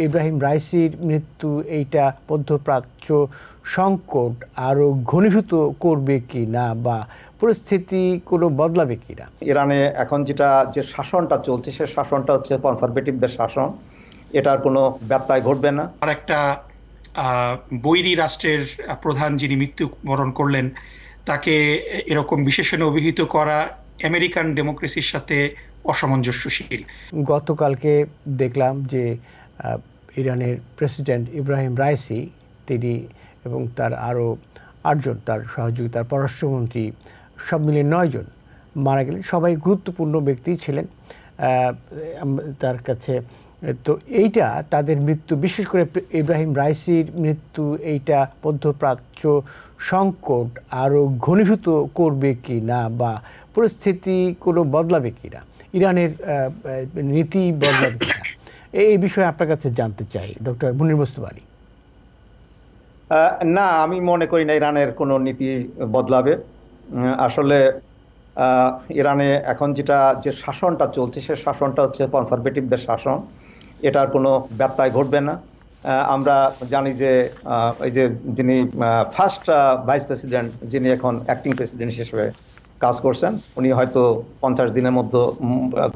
ইব্রাহিম রাইসির মৃত্যু এইটা মধ্যপ্রাচ্য সংকট আরো ঘনীভূত করবে কি না, বা পরিস্থিতি কোনো বদলাবে কি না? ইরানে এখন যে শাসনটা চলছে সে শাসনটা হচ্ছে কনজারভেটিভদের শাসন, এটার কোনো ব্যত্যয় ঘটবে না। আর একটা বৈরী রাষ্ট্রের প্রধান যিনি মৃত্যুবরণ করলেন, তাকে এরকম বিশেষণে অভিহিত করা আমেরিকান ডেমোক্রেসির সাথে অসামঞ্জস্যশীল। গতকালকে দেখলাম যে ইরানের প্রেসিডেন্ট ইব্রাহিম রাইসি তিনি এবং তার আরও 8 জন তার সহযোগী, তার পররাষ্ট্রমন্ত্রী, সব মিলিয়ে 9 জন মারা গেলেন। সবাই গুরুত্বপূর্ণ ব্যক্তি ছিলেন তার কাছে। তো এইটা তাদের মৃত্যু, বিশেষ করে ইব্রাহিম রাইসির মৃত্যু, এইটা মধ্যপ্রাচ্য সংকট আরও ঘনীভূত করবে কি না, বা পরিস্থিতি কোনো বদলাবে কি না, ইরানের নীতি বদলাবে কি না, এই বিষয়ে আপনার কাছে জানতে চাই ডক্টর মুনির মুস্তফা আলী। না, আমি মনে করি না ইরানের কোনো নীতি বদলাবে। আসলে ইরানে এখন যে শাসনটা চলছে সে শাসনটা হচ্ছে কনজারভেটিভদের শাসন, এটার কোনো ব্যত্যয় ঘটবে না। আমরা জানি যে এই যে যিনি ফার্স্ট ভাইস প্রেসিডেন্ট, যিনি এখন অ্যাক্টিং প্রেসিডেন্ট হিসেবে কাজ করছেন, উনি হয়তো 50 দিনের মধ্যে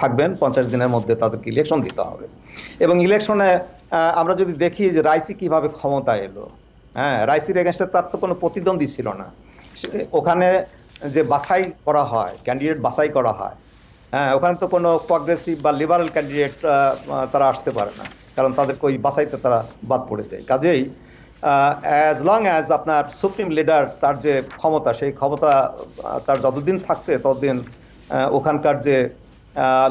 থাকবেন। 50 দিনের মধ্যে তাদেরকে ইলেকশন দিতে হবে, এবং ইলেকশনে আমরা যদি দেখি যে রাইসি কিভাবে ক্ষমতায় এলো, হ্যাঁ, রাইসির এগেনস্টে তার তো কোনো প্রতিদ্বন্দ্বী ছিল না। ওখানে যে বাছাই করা হয়, ক্যান্ডিডেট বাছাই করা হয়, হ্যাঁ, ওখানে তো কোনো প্রগ্রেসিভ বা লিবারাল ক্যান্ডিডেট তারা আসতে পারে না, কারণ তাদেরকে ওই বাছাইতে তারা বাদ পড়ে যায়। কাজেই অ্যাজ লং অ্যাজ আপনার সুপ্রিম লিডার, তার যে ক্ষমতা, সেই ক্ষমতা তার যতদিন থাকছে ততদিন ওখানকার যে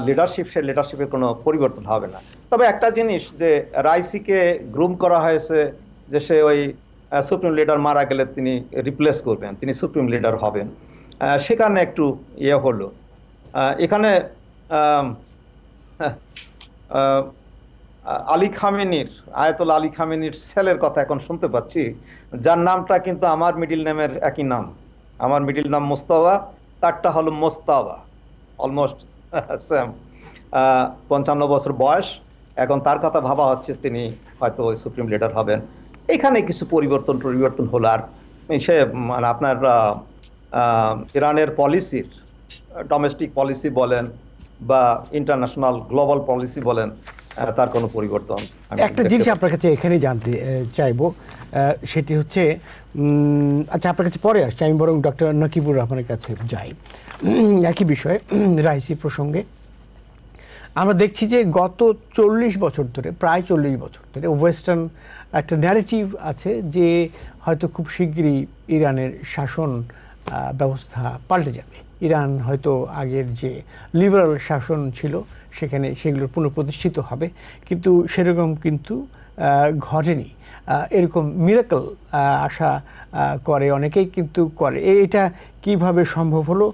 লিডারশিপ, সেই লিডারশিপের কোনো পরিবর্তন হবে না। তবে একটা জিনিস, যে রাইসিকে গ্রুম করা হয়েছে যে সে ওই সুপ্রিম লিডার মারা গেলে তিনি রিপ্লেস করবেন, তিনি সুপ্রিম লিডার হবেন, সেখানে একটু ইয়ে হলো। এখানে আলী খামেনির, আয়াতুল্লাহ আলী খামেনির ছেলের কথা এখন শুনতে পাচ্ছি, যার নামটা কিন্তু আমার মিডিল নেমের একই নাম। আমার মিডিল নাম মোস্তফা, তারটা হলো মোস্তাবা, অলমোস্ট সেম। 55 বছর বয়স, এখন তার কথা ভাবা হচ্ছে তিনি হয়তো ওই সুপ্রিম লিডার হবেন। এখানে কিছু পরিবর্তন হলো। আর সে মানে আপনার ইরানের পলিসির, ডোমেস্টিক পলিসি বলেন বা ইন্টারন্যাশনাল গ্লোবাল পলিসি বলেন, তার কোনো পরিবর্তন। একটা জিনিস আপনার কাছে এখানেই জানতে চাইবো, সেটি হচ্ছে, আচ্ছা আপনার কাছে পরে আসছে, আমি বরং ডক্টর নকিবুর রহমানের কাছে যাই। একই বিষয়ে রাইসি প্রসঙ্গে আমরা দেখছি যে গত 40 বছর ধরে, প্রায় 40 বছর ধরে ওয়েস্টার্ন একটা ন্যারেটিভ আছে যে হয়তো খুব শিগগিরই ইরানের শাসন ব্যবস্থা পাল্টে যাবে। ইরান হয়তো আগের যে লিবারাল শাসন ছিল সেখানে সেগুলো পুনঃপ্রতিষ্ঠিত হবে, কিন্তু সেরকম কিন্তু ঘটেনি। এরকম মিরাকল আশা করে অনেকেই, কিন্তু করে। এটা কিভাবে সম্ভব হলো?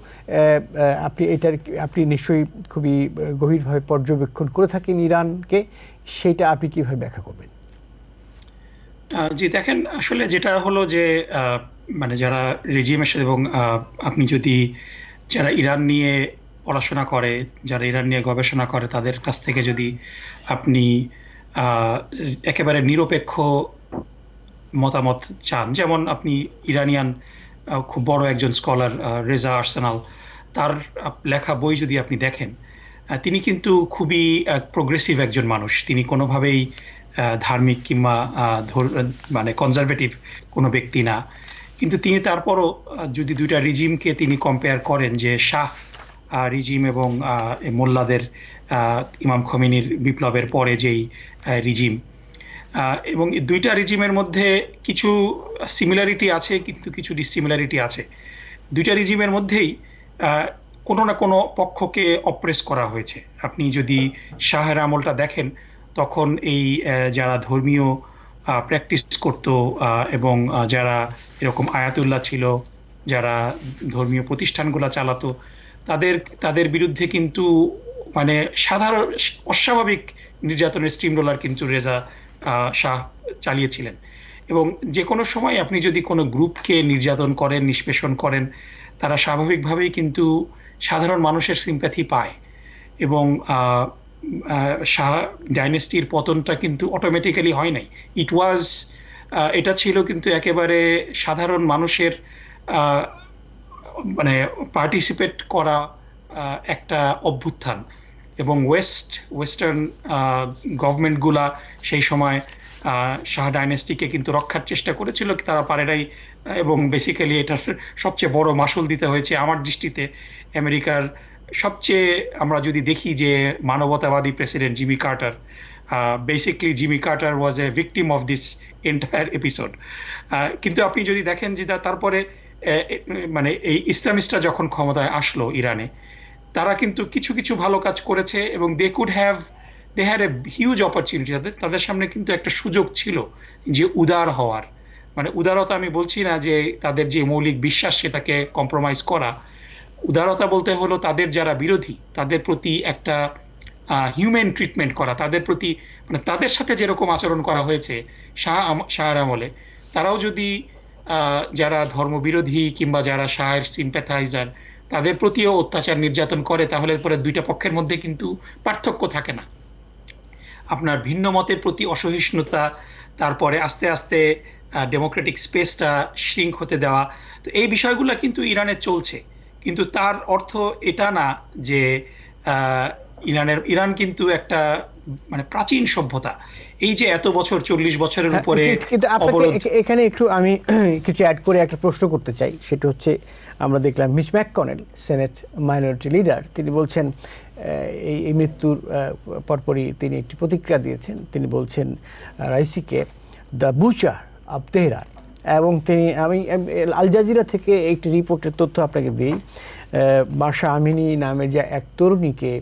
আপনি নিশ্চয়ই খুবই গভীরভাবে পর্যবেক্ষণ করে থাকেন ইরানকে, সেটা আপনি কিভাবে ব্যাখ্যা করবেন? জি দেখেন, আসলে যেটা হলো যে মানে যারা রেজিমের সাথে, এবং আপনি যদি যারা ইরান নিয়ে পড়াশোনা করে, যারা ইরান নিয়ে গবেষণা করে, তাদের কাছ থেকে যদি আপনি একেবারে নিরপেক্ষ মতামত চান, যেমন আপনি ইরানিয়ান খুব বড় একজন স্কলার রেজা আর্সেনাল, তার লেখা বই যদি আপনি দেখেন, তিনি কিন্তু খুবই প্রোগ্রেসিভ একজন মানুষ। তিনি কোনোভাবেই ধার্মিক কিংবা মানে কনজারভেটিভ কোনো ব্যক্তি না, কিন্তু তিনি তারপরও যদি দুইটা রিজিমকে তিনি কম্পেয়ার করেন, যে শাহ রিজিম এবং মোল্লাদের, ইমাম খোমেনির বিপ্লবের পরে যেই রিজিম, এবং দুইটা রিজিমের মধ্যে কিছু সিমিলারিটি আছে কিন্তু কিছু ডিসিমিলারিটি আছে। দুইটা রিজিমের মধ্যেই কোনো না কোনো পক্ষকে অপ্রেস করা হয়েছে। আপনি যদি শাহের আমলটা দেখেন, তখন এই যারা ধর্মীয় প্র্যাকটিস করত এবং যারা এরকম আয়াতুল্লাহ ছিল, যারা ধর্মীয় প্রতিষ্ঠানগুলো চালাতো, তাদের বিরুদ্ধে কিন্তু মানে সাধারণ অস্বাভাবিক নির্যাতনের স্টিম রোলার কিন্তু রেজা শাহ চালিয়েছিলেন। এবং যে কোনো সময় আপনি যদি কোনো গ্রুপকে নির্যাতন করেন, নিষ্পেষণ করেন, তারা স্বাভাবিকভাবেই কিন্তু সাধারণ মানুষের সিম্প্যাথি পায়। এবং শাহ ডাইনেস্টির পতনটা কিন্তু অটোমেটিক্যালি হয় নাই। এটা ছিল কিন্তু একেবারে সাধারণ মানুষের মানে পার্টিসিপেট করা একটা অভ্যুত্থান, এবং ওয়েস্টার্ন গভর্নমেন্টগুলা সেই সময় শাহ ডাইনেস্টিকে কিন্তু রক্ষার চেষ্টা করেছিল, তারা পারে নাই, এবং বেসিক্যালি এটার সবচেয়ে বড় মাসুল দিতে হয়েছে আমার দৃষ্টিতে আমেরিকার সবচেয়ে, আমরা যদি দেখি যে মানবতাবাদী president Jimmy Carter, basically Jimmy Carter was a victim of this entire episode. কিন্তু আপনি যদি দেখেন যে তারপরে মানে এই ইসলামিস্টরা যখন ক্ষমতায় আসলো ইরানে, তারা কিন্তু কিছু কিছু ভালো কাজ করেছে, এবং they had a huge opportunity. তাদের সামনে কিন্তু একটা সুযোগ ছিল যে উদার হওয়ার, মানে উদারতা আমি বলছি না যে তাদের যে মৌলিক বিশ্বাস সেটাকে কম্প্রোমাইজ করা। উদারতা বলতে হলো তাদের যারা বিরোধী তাদের প্রতি একটা হিউম্যান ট্রিটমেন্ট করা, তাদের প্রতি মানে তাদের সাথে যেরকম আচরণ করা হয়েছে শাহর আমলে, তারাও যদি যারা ধর্মবিরোধী কিংবা যারা শাহের সিম্প্যাথাইজার তাদের প্রতিও অত্যাচার নির্যাতন করে, তাহলে পরে দুইটা পক্ষের মধ্যে কিন্তু পার্থক্য থাকে না। আপনার ভিন্ন মতের প্রতি অসহিষ্ণুতা, তারপরে আস্তে আস্তে ডেমোক্রেটিক স্পেসটা শ্রিঙ্ক হতে দেওয়া, তো এই বিষয়গুলো কিন্তু ইরানে চলছে। কিন্তু তার অর্থ এটা না যে ইরান কিন্তু একটা মানে প্রাচীন সভ্যতা, এই যে এত বছর 40 বছরের উপরে। কিন্তু আপনাকে এখানে একটু আমি কিছু অ্যাড করে একটা প্রশ্ন করতে চাই, সেটা হচ্ছে আমরা দেখলাম Mitch McConnell, Senate minority leader, তিনি বলছেন এই মৃত্যুর পরপরই তিনি একটি প্রতিক্রিয়া দিয়েছেন। তিনি বলছেন রাইসিকে দ্য বুচার অব তেহরান, এবং আমি আল জাজিরা থেকে একটি রিপোর্টের তথ্য আপনাকে দিই। মাশা আমিনি নামের যে এক তরুণীকে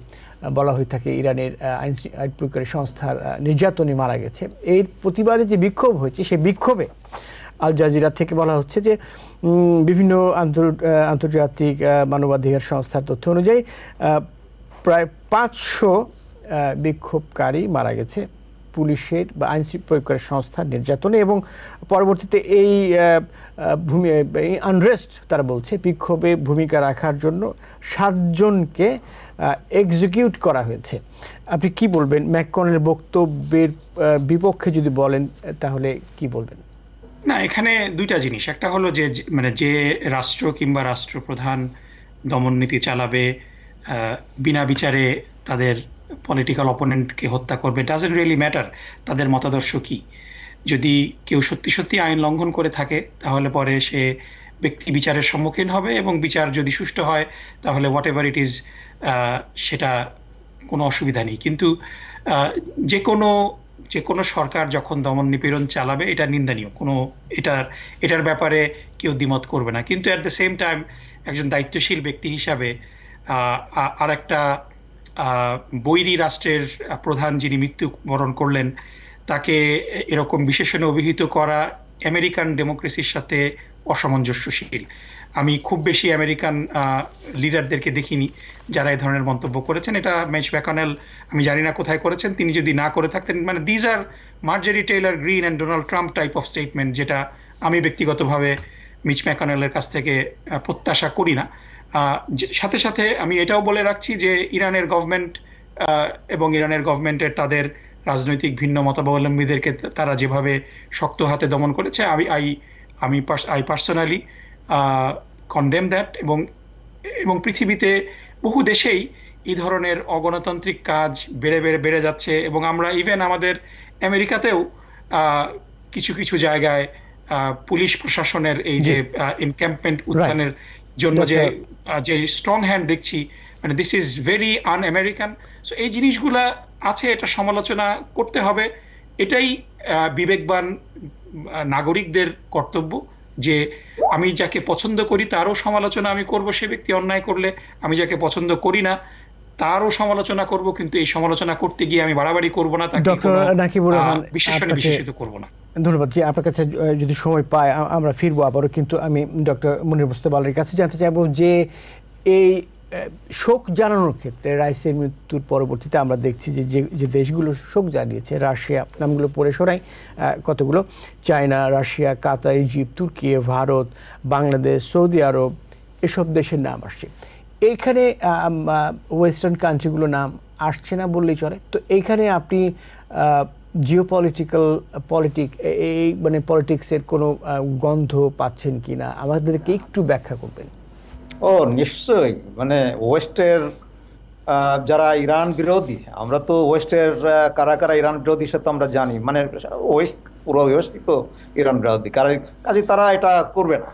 বলা হয়ে থাকে ইরানের আইন প্রয়োগকারী সংস্থার নির্যাতনে মারা গেছে। এর প্রতিবাদে যে বিক্ষোভ হয়েছে, সেই বিক্ষোভে আল জাজিরা থেকে বলা হচ্ছে যে বিভিন্ন আন্তর্জাতিক মানবাধিকার সংস্থার তথ্য অনুযায়ী প্রায় 500 বিক্ষোভকারী মারা গেছে পুলিশের বা আইন প্রয়োগকারী সংস্থার নির্যাতনে, এবং পরবর্তীতে এই আনরেস্ট, তারা বলছে বিক্ষোভে ভূমিকা রাখার জন্য 7 জনকে এক্সিকিউট করা হয়েছে। আপনি কি বলবেন? ম্যাককনেলের বক্তব্যের বিপক্ষে যদি বলেন তাহলে কি বলবেন? না, এখানে দুইটা জিনিস। একটা হলো যে মানে যে রাষ্ট্র কিংবা রাষ্ট্রপ্রধান দমন নীতি চালাবে, বিনা বিচারে তাদের পলিটিক্যাল অপোনেন্টকে হত্যা করবে, ডাজন্ট রিয়েলি ম্যাটার তাদের মতাদর্শ কি। যদি কেউ সত্যি সত্যি আইন লঙ্ঘন করে থাকে তাহলে পরে সে ব্যক্তি বিচারের সম্মুখীন হবে, এবং বিচার যদি সুষ্ঠু হয় তাহলে হোয়াট এভার ইট ইজ সেটা কোনো অসুবিধা নেই। কিন্তু যে কোনো সরকার যখন দমন নিপীড়ন চালাবে এটা নিন্দনীয়, কোনো এটার ব্যাপারে কেউ দ্বিমত করবে না। কিন্তু অ্যাট দ্য সেম টাইম একজন দায়িত্বশীল ব্যক্তি হিসাবে আর একটা বৈরী রাষ্ট্রের প্রধান যিনি মৃত্যুবরণ করলেন, তাকে এরকম বিশেষণে অভিহিত করা আমেরিকান ডেমোক্রেসির সাথে অসামঞ্জস্যশীল। আমি খুব বেশি আমেরিকান লিডারদেরকে দেখিনি যারা এই ধরনের মন্তব্য করেছেন। এটা মিচ ম্যাককনেল আমি জানি না কোথায় করেছেন, তিনি যদি না করে থাকতেন, মানে these are Marjorie Taylor Greene and Donald Trump type of statement, যেটা আমি ব্যক্তিগতভাবে মিচ ম্যাককনেলের কাছ থেকে প্রত্যাশা করি না। সাথে সাথে আমি এটাও বলে রাখছি যে ইরানের গভর্নমেন্ট এবং ইরানের গভর্নমেন্টের তাদের রাজনৈতিক ভিন্ন মতাবলম্বীদেরকে তারা যেভাবে শক্ত হাতে দমন করেছে, আমি পার্সোনালি কন্ডেম দ্যাট। এবং পৃথিবীতে বহু দেশেই এই ধরনের অগণতান্ত্রিক কাজ বেড়ে যাচ্ছে, এবং আমরা ইভেন আমাদের আমেরিকাতেও কিছু কিছু জায়গায় পুলিশ প্রশাসনের এই যে এনক্যাম্পমেন্ট উত্থানের জন্য যে স্ট্রং হ্যান্ড দেখছি, মানে this is very un American. So এই জিনিসগুলা আছে, এটা সমালোচনা করতে হবে। এটাই বিবেকবান নাগরিকদের কর্তব্য, যে আমি যাকে পছন্দ করি তারও সমালোচনা আমি করব, সে ব্যক্তি অন্যায় করলে। আমি যাকে পছন্দ করি না তারও সমালোচনা করব, কিন্তু এই সমালোচনা করতে গিয়ে আমি বাড়াবাড়ি করব না, তাকে বিশেষণে বিশেষিত করব না। ধন্যবাদ। যে আপনার কাছে যদি সময় পায় আমরা ফিরবো আবারও, কিন্তু আমি ডক্টর মুনির মুস্তফা আলীর কাছে জানতে চাইবো যে এই শোক জানানোর ক্ষেত্রে রাইসের মৃত্যুর পরবর্তীতে আমরা দেখছি যে দেশগুলো শোক জানিয়েছে, রাশিয়া, নামগুলো পড়ে শোনাই কতগুলো, চায়না, রাশিয়া, কাতার, ইজিপ্ট, তুর্কি, ভারত, বাংলাদেশ, সৌদি আরব, এসব দেশের নাম আসছে। এইখানে ওয়েস্টার্ন কান্ট্রিগুলো নাম আসছে না বললেই চলে। তো এইখানে আপনি জিওপলিটিক্যাল এই মানে পলিটিক্সের কোনো গন্ধ পাচ্ছেন কি না, আমাদেরকে একটু ব্যাখ্যা করবেন। ও নিশ্চয়ই, মানে ওয়েস্টের যারা ইরান বিরোধী, আমরা তো ওয়েস্টের কারা কারা ইরান বিরোধী সে তো আমরা জানি, মানে ওয়েস্ট পুরো ওয়েস্টই তো ইরান বিরোধী, কাজে তারা এটা করবে না।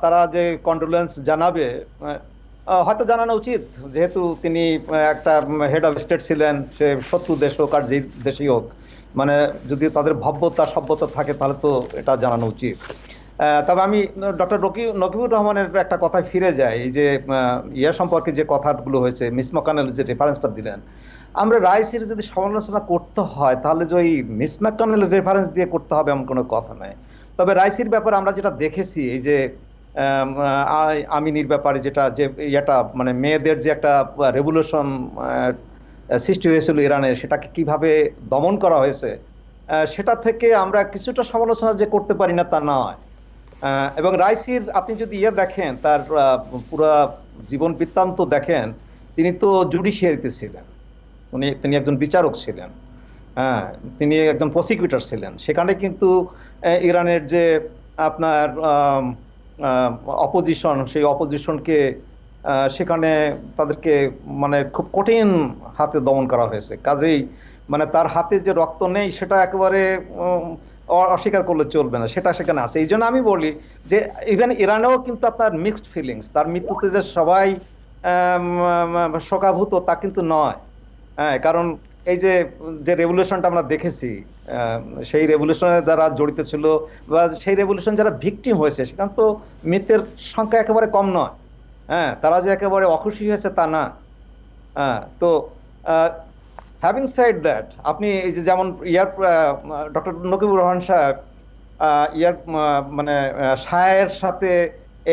তারা যে কন্ডোলেন্স জানাবে, হয়তো জানানো উচিত, যেহেতু তিনি একটা হেড অফ স্টেট ছিলেন, সে শত্রু দেশ হোক আর যে দেশই হোক, মানে যদি তাদের ভব্যতা সভ্যতা থাকে তাহলে তো এটা জানানো উচিত। তবে আমি ডক্টর নকিবুর রহমানের একটা কথায় ফিরে যাই, এই যে ইয়ে সম্পর্কে যে কথাগুলো হয়েছে, মিস ম্যাককনেল যে রেফারেন্সটা দিলেন, আমরা রাইসির যদি সমালোচনা করতে হয় তাহলে যে ওই মিস ম্যাককনেল রেফারেন্স দিয়ে করতে হবে এমন কোনো কথা নয়। তবে রাইসির ব্যাপারে আমরা যেটা দেখেছি, এই যে আমিনীর ব্যাপারে যেটা মানে মেয়েদের যে একটা রেভলিউশন সৃষ্টি হয়েছিল ইরানে, সেটাকে কিভাবে দমন করা হয়েছে, সেটা থেকে আমরা কিছুটা সমালোচনা যে করতে পারি না তা নয়। এবং রাইসির আপনি যদি দেখেন, তার পুরো জীবন বৃত্তান্ত দেখেন, তিনি তো জুডিশিয়ারিতে ছিলেন, তিনি একজন বিচারক ছিলেন, হ্যাঁ, তিনি একজন প্রসিকিউটর ছিলেন। সেখানে কিন্তু ইরানের যে আপনার অপোজিশন, সেই অপোজিশনকে সেখানে তাদেরকে মানে খুব কঠিন হাতে দমন করা হয়েছে। কাজেই মানে তার হাতে যে রক্ত নেই সেটা একেবারে অস্বীকার করলে চলবে না, সেটা সেখানে আছে। এই জন্য আমি বলি যে ইভেন ইরানেও কিন্তু আপনার মিক্সড ফিলিংস, তার মৃত্যুতে যে সবাই শোকাভূত তা কিন্তু নয়। হ্যাঁ, কারণ এই যে রেভলিউশনটা আমরা দেখেছি, সেই রেভলিউশনে যারা জড়িত ছিল বা সেই রেভলিউশন যারা ভিকটিম হয়েছে, সেখানে তো মৃতের সংখ্যা একেবারে কম নয়। হ্যাঁ, তারা যে একেবারে অখুশি হয়েছে তা না। হ্যাঁ, তো হ্যাভিং সেড দ্যাট, আপনি এই যে যেমন ডক্টর নকিবুর রহমান সাহেব মানে শাহের সাথে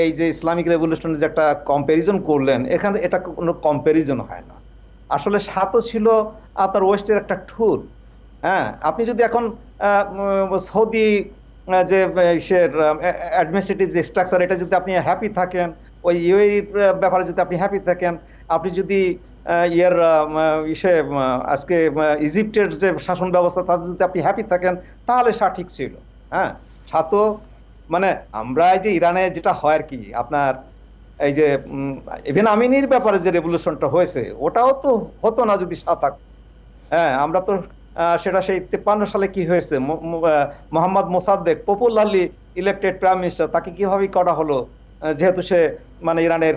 এই যে ইসলামিক রেভলিউশনের যে একটা কম্প্যারিজন করলেন, এখানে এটা কোনো কম্প্যারিজন হয় না। আসলে শাহও ছিল আপনার ওয়েস্টের একটা টুল। হ্যাঁ, আপনি যদি এখন সৌদি যে অ্যাডমিনিস্ট্রেটিভ যে স্ট্রাকচার, এটা যদি আপনি হ্যাপি থাকেন, ওই ইউএইর ব্যাপারে যদি আপনি হ্যাপি থাকেন, আপনি যদি আজকে ইজিপ্টের যে শাসন ব্যবস্থা তাতে যদি আপনি হ্যাপি থাকেন, তাহলে শাহ ঠিক ছিল। হ্যাঁ, শাহ তো মানে আমরা এই যে ইরানে যেটা হয় আর কি, আপনার এই যে ইভেন আমিনীর ব্যাপারে যে রেভলিউশনটা হয়েছে, ওটাও তো হতো না যদি শাহ থাকতো। হ্যাঁ, আমরা তো সেটা সেই 53 সালে কি হয়েছে, Mohammad Mosaddek popularly elected prime minister, তাকে কিভাবে করা হলো, যেহেতু সে মানে ইরানের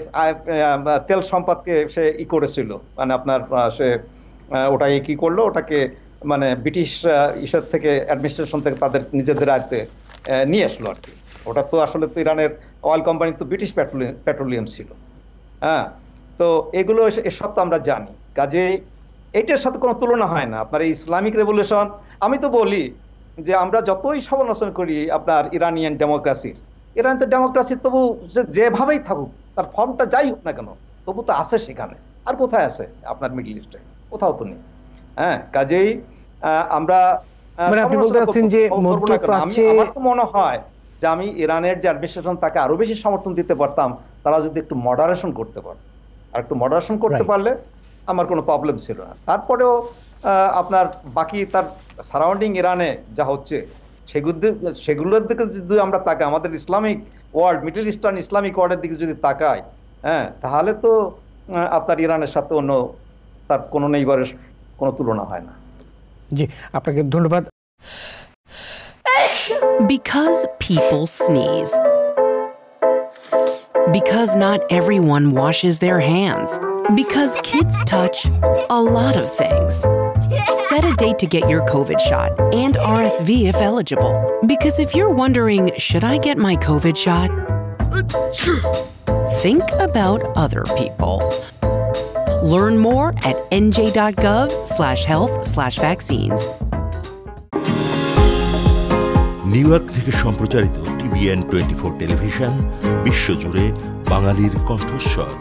তেল সম্পদকে সে করেছিল, মানে আপনার সে ওটাই কি করলো, ওটাকে মানে ব্রিটিশ ইসের থেকে অ্যাডমিনিস্ট্রেশন থেকে তাদের নিজেদের আয়ত্তে নিয়ে আসলো আর কি। ওটা তো আসলে তো ইরানের অয়েল কোম্পানি তো ব্রিটিশ পেট্রোলিয়াম ছিল। হ্যাঁ, তো এগুলো এসব তো আমরা জানি, কাজেই এইটার সাথে কোনো তুলনা হয় না। আপনার এই ইসলামিক রেভলিউশন, আমি তো বলি যে আমরা যতই সমালোচনা করি আপনার ইরানিয়ান ডেমোক্রেসির, ইরান তো ডেমোক্রেসি তবু যেভাবেই থাকুক, তার ফর্মটা যাই হোক না কেন, তবু তো আছে সেখানে। আর কোথায় আছে আপনার মিডল ইস্টে? কোথাও তো নেই। হ্যাঁ, কাজেই আমরা আমার তো মনে হয় যে আমি ইরানের যে অ্যাডমিনিস্ট্রেশন তাকে আরো বেশি সমর্থন দিতে পারতাম, তারা যদি একটু মডারেশন করতে পারত, আর একটু মডারেশন করতে পারলে আমার কোনো প্রবলেম ছিল না। তারপরেও আপনার বাকি তার সারাউন্ডিং ইরানে যা হচ্ছে সেগুলোর দিকে যদি আমরা তাকাই, আমাদের Islamic world, middle eastern Islamic ওয়ার্ল্ডের দিকে যদি তাকাই, হ্যাঁ, তাহলে তো আপনার ইরানের সাথে অন্য তার কোনো নেইবারের কোনো তুলনা হয় না। জি, আপনাকে ধন্যবাদ। Because people sneeze. Because not everyone washes their hands. Because kids touch a lot of things. Set a date to get your COVID shot and RSV if eligible. Because if you're wondering, should I get my COVID shot? Think about other people. Learn more at nj.gov/health/vaccines. New York থেকে সম্প্রচারিত TVN 24 television বিশ্বজুড়ে বাঙালির কণ্ঠস্বর।